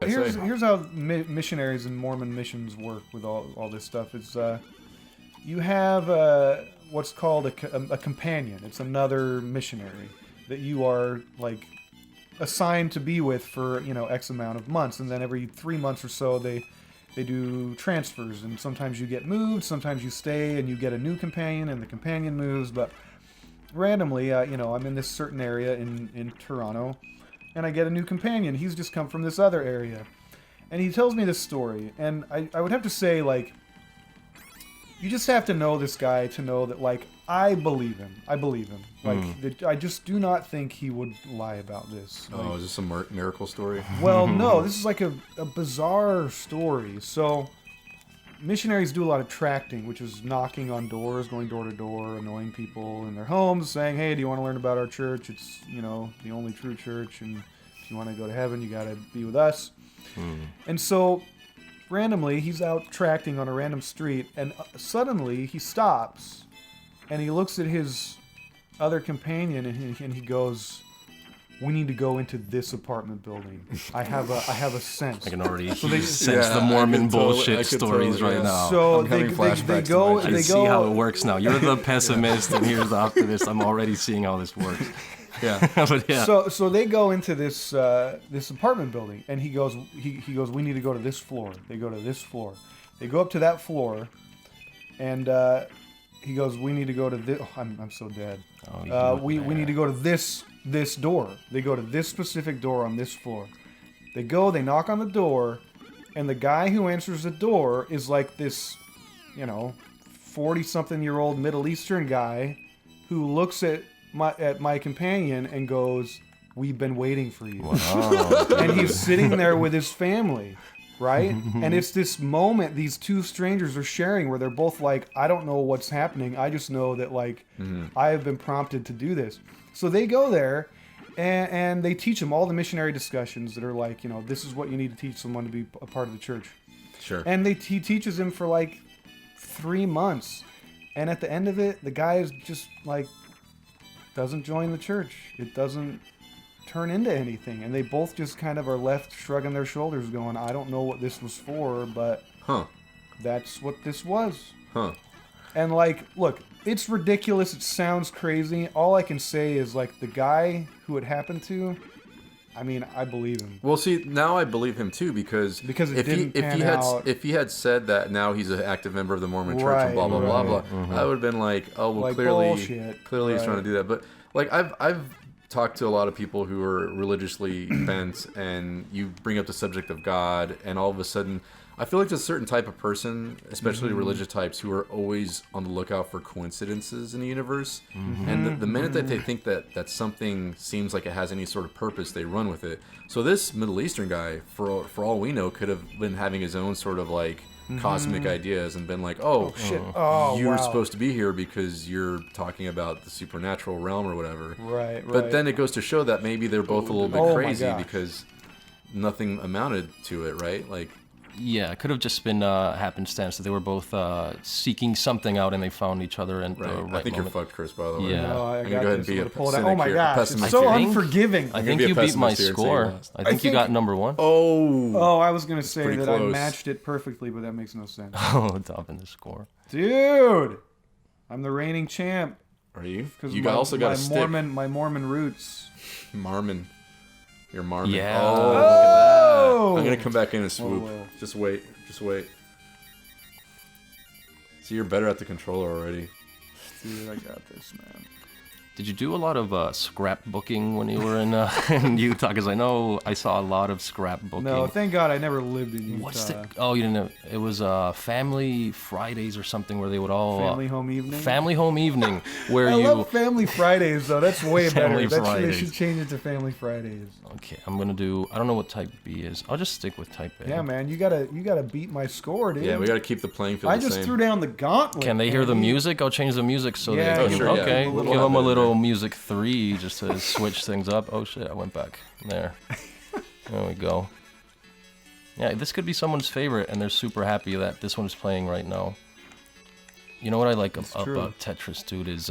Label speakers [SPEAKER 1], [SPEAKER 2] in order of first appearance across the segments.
[SPEAKER 1] here's how missionaries and Mormon missions work with all this stuff. It's you have what's called a companion. It's another missionary that you are like assigned to be with for X amount of months, and then every 3 months or so they do transfers, and sometimes you get moved, sometimes you stay and you get a new companion, and the companion moves. But randomly, I'm in this certain area in Toronto, and I get a new companion. He's just come from this other area, and he tells me this story, and I would have to say, like, you just have to know this guy to know that, like, I believe him. Like, I just do not think he would lie about this.
[SPEAKER 2] Like, is this a miracle story?
[SPEAKER 1] Well, no, this is like a bizarre story. So, missionaries do a lot of tracting, which is knocking on doors, going door to door, annoying people in their homes, saying, hey, do you want to learn about our church? It's, the only true church, and if you want to go to heaven, you got to be with us. And so, randomly, he's out tracting on a random street, and suddenly he stops, and he looks at his other companion, and he goes, we need to go into this apartment building. I have a sense.
[SPEAKER 3] I can already sense the Mormon bullshit stories right now.
[SPEAKER 1] So
[SPEAKER 3] they go. I see how it works now. You're the pessimist, and here's the optimist. I'm already seeing how this works. Yeah, but yeah.
[SPEAKER 1] So they go into this apartment building, and he goes, we need to go to this floor. They go to this floor. They go up to that floor, and he goes, we need to go to this. Oh, I'm so dead. We need to go to this door. They go to this specific door on this floor. They knock on the door, and the guy who answers the door is like this, 40-something-year-old Middle Eastern guy who looks at my companion and goes, we've been waiting for you. Wow. And he's sitting there with his family, right? And it's this moment these two strangers are sharing where they're both like, I don't know what's happening. I just know that, like, I have been prompted to do this. So they go there, and they teach him all the missionary discussions that are like, this is what you need to teach someone to be a part of the church.
[SPEAKER 2] Sure.
[SPEAKER 1] And he teaches him for like 3 months. And at the end of it, the guy is just like, doesn't join the church. It doesn't turn into anything. And they both just kind of are left shrugging their shoulders going, I don't know what this was for, but that's what this was. And like, look, it's ridiculous. It sounds crazy. All I can say is, like, the guy who it happened to, I mean, I believe him.
[SPEAKER 2] Well, see, now I believe him too because if he had said that now he's an active member of the Mormon Church and blah blah blah blah, I would have been like, oh well, like, clearly he's trying to do that. But like I've talked to a lot of people who are religiously bent, and you bring up the subject of God, and all of a sudden, I feel like there's a certain type of person, especially religious types, who are always on the lookout for coincidences in the universe. And the minute that they think that something seems like it has any sort of purpose, they run with it. So this Middle Eastern guy, for all we know, could have been having his own sort of like cosmic ideas and been like, you're supposed to be here because you're talking about the supernatural realm or whatever.
[SPEAKER 1] Right.
[SPEAKER 2] But then it goes to show that maybe they're both a little bit crazy because nothing amounted to it, right? Like.
[SPEAKER 3] Yeah, it could have just been happenstance that they were both seeking something out and they found each other in the right moment.
[SPEAKER 2] I think you're fucked, Chris, by the way.
[SPEAKER 3] Yeah.
[SPEAKER 1] No,
[SPEAKER 2] I'm going to go ahead and be a cynic
[SPEAKER 1] oh my
[SPEAKER 2] here,
[SPEAKER 1] gosh, it's so unforgiving.
[SPEAKER 3] I think you beat my score. I think you got number one.
[SPEAKER 1] Oh, I was going to say that
[SPEAKER 2] close.
[SPEAKER 1] I matched it perfectly, but that makes no sense.
[SPEAKER 3] Oh, top in the score.
[SPEAKER 1] Dude, I'm the reigning champ.
[SPEAKER 2] Are you?
[SPEAKER 1] Because
[SPEAKER 2] also got a stick.
[SPEAKER 1] My Mormon roots.
[SPEAKER 2] Marmon. You're Marmon.
[SPEAKER 3] Yeah.
[SPEAKER 1] Oh!
[SPEAKER 2] I'm going to come back in and swoop.
[SPEAKER 1] Whoa.
[SPEAKER 2] Just wait. See, you're better at the controller already.
[SPEAKER 1] Dude, I got this, man.
[SPEAKER 3] Did you do a lot of scrapbooking when you were in Utah? Because I know I saw a lot of scrapbooking.
[SPEAKER 1] No, thank God I never lived in Utah.
[SPEAKER 3] Oh, you didn't know? It was Family Fridays or something where they would all...
[SPEAKER 1] Family Home Evening?
[SPEAKER 3] Family Home Evening. Where
[SPEAKER 1] I love Family Fridays, though. That's way better.
[SPEAKER 3] Fridays.
[SPEAKER 1] They should change it to Family Fridays.
[SPEAKER 3] Okay, I'm going to do... I don't know what type B is. I'll just stick with type A.
[SPEAKER 1] Yeah, man. You gotta beat my score, dude.
[SPEAKER 2] Yeah, we got to keep the playing field the same.
[SPEAKER 1] I just threw down the gauntlet.
[SPEAKER 3] Can they hear the music? I'll change the music so they can...
[SPEAKER 2] Sure,
[SPEAKER 3] okay,
[SPEAKER 2] yeah.
[SPEAKER 3] give them a little music 3 just to switch things up. Oh shit, I went back. There we go. Yeah, this could be someone's favorite and they're super happy that this one is playing right now. You know what I like about Tetris, dude, is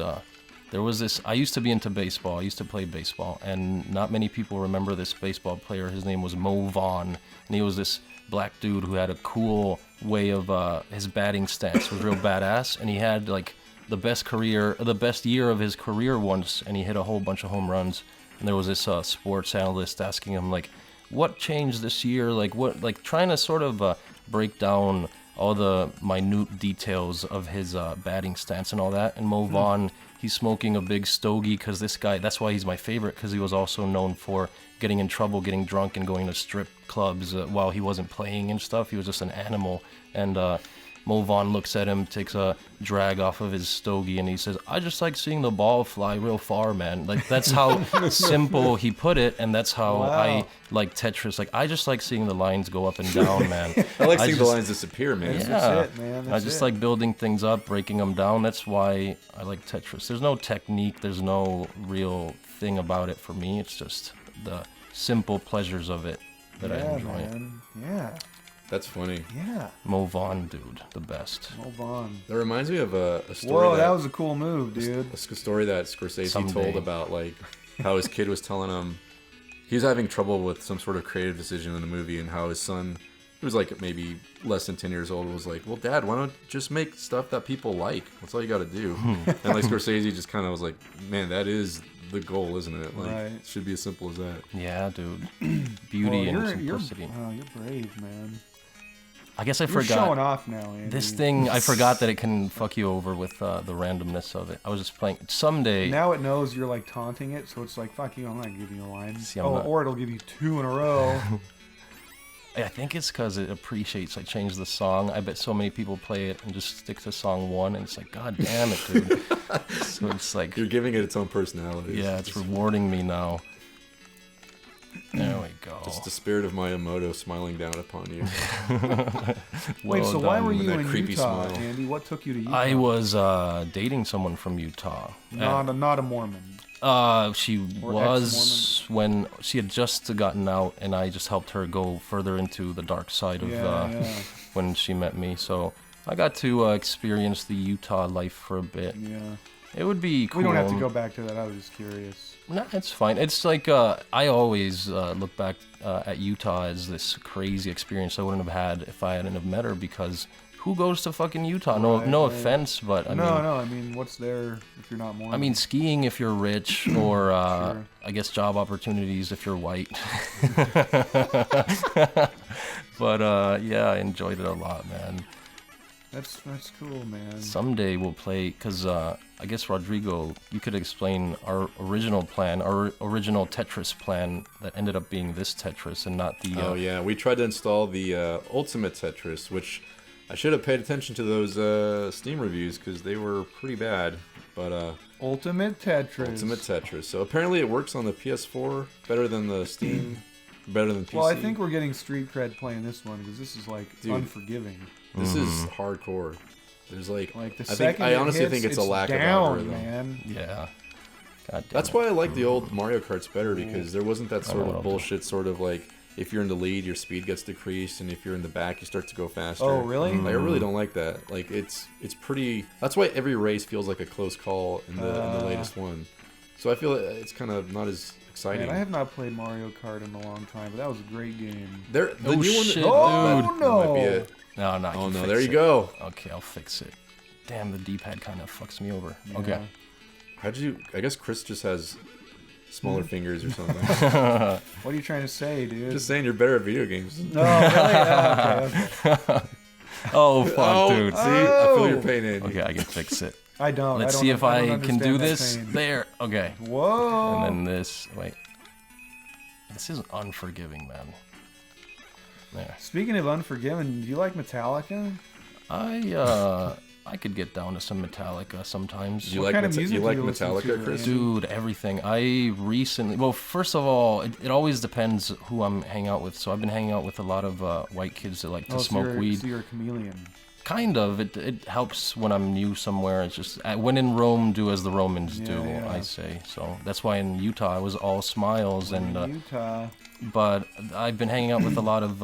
[SPEAKER 3] There was this. I used to be into baseball. I used to play baseball, and not many people remember this baseball player. His name was Mo Vaughn, and he was this black dude who had a cool way of his batting stance was real badass, and he had like the best year of his career once, and he hit a whole bunch of home runs. And there was this sports analyst asking him like, what changed this year? Like trying to sort of break down all the minute details of his batting stance and all that. And Mo Vaughn, he's smoking a big stogie because this guy, that's why he's my favorite, because he was also known for getting in trouble, getting drunk, and going to strip clubs while he wasn't playing and stuff. He was just an animal. And Mo Vaughn looks at him, takes a drag off of his stogie, and he says, I just like seeing the ball fly real far, man. Like, that's how simple he put it, and that's how I like Tetris. Like, I just like seeing the lines go up and down, man.
[SPEAKER 2] I like seeing the lines disappear, man.
[SPEAKER 3] Yeah.
[SPEAKER 1] That's it, man.
[SPEAKER 3] I just like building things up, breaking them down. That's why I like Tetris. There's no technique. There's no real thing about it for me. It's just the simple pleasures of it that I enjoy.
[SPEAKER 1] Man. Yeah.
[SPEAKER 2] That's funny.
[SPEAKER 1] Yeah.
[SPEAKER 3] Mo Vaughn, dude, the best.
[SPEAKER 1] Mo Vaughn.
[SPEAKER 2] That reminds me of a story.
[SPEAKER 1] Whoa, that was a cool move, dude.
[SPEAKER 2] A story that Scorsese told about like how his kid was telling him he was having trouble with some sort of creative decision in the movie, and how his son, who was like maybe less than 10 years old, was like, well, Dad, why don't you just make stuff that people like? That's all you got to do. And like Scorsese just kind of was like, man, that is the goal, isn't it? Like, it should be as simple as that.
[SPEAKER 3] Yeah, dude. Beauty and simplicity.
[SPEAKER 1] You're brave, man.
[SPEAKER 3] I guess I
[SPEAKER 1] You're
[SPEAKER 3] forgot.
[SPEAKER 1] showing off now, Andy.
[SPEAKER 3] This thing, I forgot that it can fuck you over with the randomness of it. I was just playing. Someday.
[SPEAKER 1] Now it knows you're like taunting it, so it's like, fuck you, I'm not giving you a line.
[SPEAKER 3] See,
[SPEAKER 1] or it'll give you 2 in a row.
[SPEAKER 3] I think it's because it appreciates I changed the song. I bet so many people play it and just stick to song 1, and it's like, God damn it, dude. So it's like.
[SPEAKER 2] You're giving it its own personality.
[SPEAKER 3] Yeah, it's rewarding me now. There we go.
[SPEAKER 2] Just the spirit of Miyamoto smiling down upon you.
[SPEAKER 1] Wait, so why were you in
[SPEAKER 2] creepy
[SPEAKER 1] Utah,
[SPEAKER 2] smile.
[SPEAKER 1] Andy? What took you to Utah?
[SPEAKER 3] I was dating someone from Utah.
[SPEAKER 1] Not a Mormon.
[SPEAKER 3] She was when she had just gotten out, and I just helped her go further into the dark side of when she met me. So I got to experience the Utah life for a bit.
[SPEAKER 1] Yeah.
[SPEAKER 3] It would be cool.
[SPEAKER 1] We don't have to go back to that. I was just curious.
[SPEAKER 3] Nah, it's fine. It's like I always look back at Utah as this crazy experience I wouldn't have had if I hadn't have met her, because who goes to fucking Utah? No offense, but I mean...
[SPEAKER 1] I mean, what's there if you're not Mormon?
[SPEAKER 3] I mean, skiing if you're rich, or I guess job opportunities if you're white. But yeah, I enjoyed it a lot, man.
[SPEAKER 1] That's cool, man.
[SPEAKER 3] Someday we'll play, because I guess, Rodrigo, you could explain our original plan, our original Tetris plan that ended up being this Tetris and not the...
[SPEAKER 2] Oh, yeah. We tried to install the Ultimate Tetris, which I should have paid attention to those Steam reviews, because they were pretty bad. But
[SPEAKER 1] Ultimate Tetris.
[SPEAKER 2] Ultimate Tetris. So apparently it works on the PS4 better than the Steam, better than PC.
[SPEAKER 1] Well, I think we're getting street cred playing this one, because this is, like, unforgiving.
[SPEAKER 2] This is hardcore. There's like
[SPEAKER 1] the
[SPEAKER 2] I honestly think it's a lack of algorithm.
[SPEAKER 1] Man.
[SPEAKER 3] Yeah. God damn
[SPEAKER 2] That's why I like the old Mario Karts better, because there wasn't that sort of bullshit sort of like, if you're in the lead, your speed gets decreased, and if you're in the back, you start to go faster.
[SPEAKER 1] Oh, really?
[SPEAKER 2] Like, I really don't like that. Like, it's pretty... That's why every race feels like a close call in the latest one. So I feel it's kind of not as exciting.
[SPEAKER 1] Man, I have not played Mario Kart in a long time, but that was a great game.
[SPEAKER 3] Shit, dude.
[SPEAKER 1] No!
[SPEAKER 2] Might be it.
[SPEAKER 3] No,
[SPEAKER 2] Oh, no, there you go.
[SPEAKER 3] Okay, I'll fix it. Damn, the D-pad kind of fucks me over.
[SPEAKER 1] Yeah.
[SPEAKER 3] Okay.
[SPEAKER 2] How'd you... I guess Chris just has smaller fingers or something.
[SPEAKER 1] What are you trying to say, dude?
[SPEAKER 2] Just saying you're better at video games.
[SPEAKER 1] No, really? Okay.
[SPEAKER 3] Oh, fuck, dude.
[SPEAKER 2] See? I feel your pain, Andy.
[SPEAKER 3] Okay, I can fix it.
[SPEAKER 1] I don't.
[SPEAKER 3] Let's see if I can do this. There. Okay.
[SPEAKER 1] Whoa.
[SPEAKER 3] And then this. Wait. This is unforgiving, man. There.
[SPEAKER 1] Speaking of unforgiving, do you like Metallica?
[SPEAKER 3] I could get down to some Metallica sometimes.
[SPEAKER 2] You like Metallica, Chris?
[SPEAKER 3] Dude, everything. I recently... Well, first of all, it always depends who I'm hanging out with. So I've been hanging out with a lot of white kids that like to smoke weed.
[SPEAKER 1] So you're a chameleon.
[SPEAKER 3] Kind of. It helps when I'm new somewhere. It's just... When in Rome, do as the Romans do, I say. So that's why in Utah, I was all smiles.
[SPEAKER 1] Utah.
[SPEAKER 3] But I've been hanging out with a lot of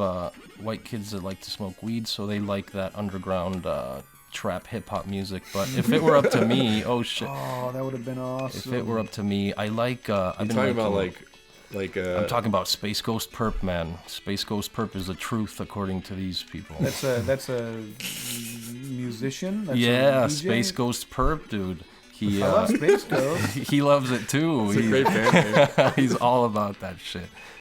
[SPEAKER 3] white kids that like to smoke weed, so they like that underground... trap hip hop music. But if it were up to me, oh shit.
[SPEAKER 1] Oh, that would have been awesome.
[SPEAKER 3] If it were up to me, I like.
[SPEAKER 2] I'm talking about
[SPEAKER 3] I'm talking about SpaceGhostPurrp, man. SpaceGhostPurrp is the truth according to these people.
[SPEAKER 1] That's a musician. That's
[SPEAKER 3] SpaceGhostPurrp, dude.
[SPEAKER 1] I love Space Ghost.
[SPEAKER 3] He loves it too.
[SPEAKER 2] It's a great band name.
[SPEAKER 3] He's all about that shit.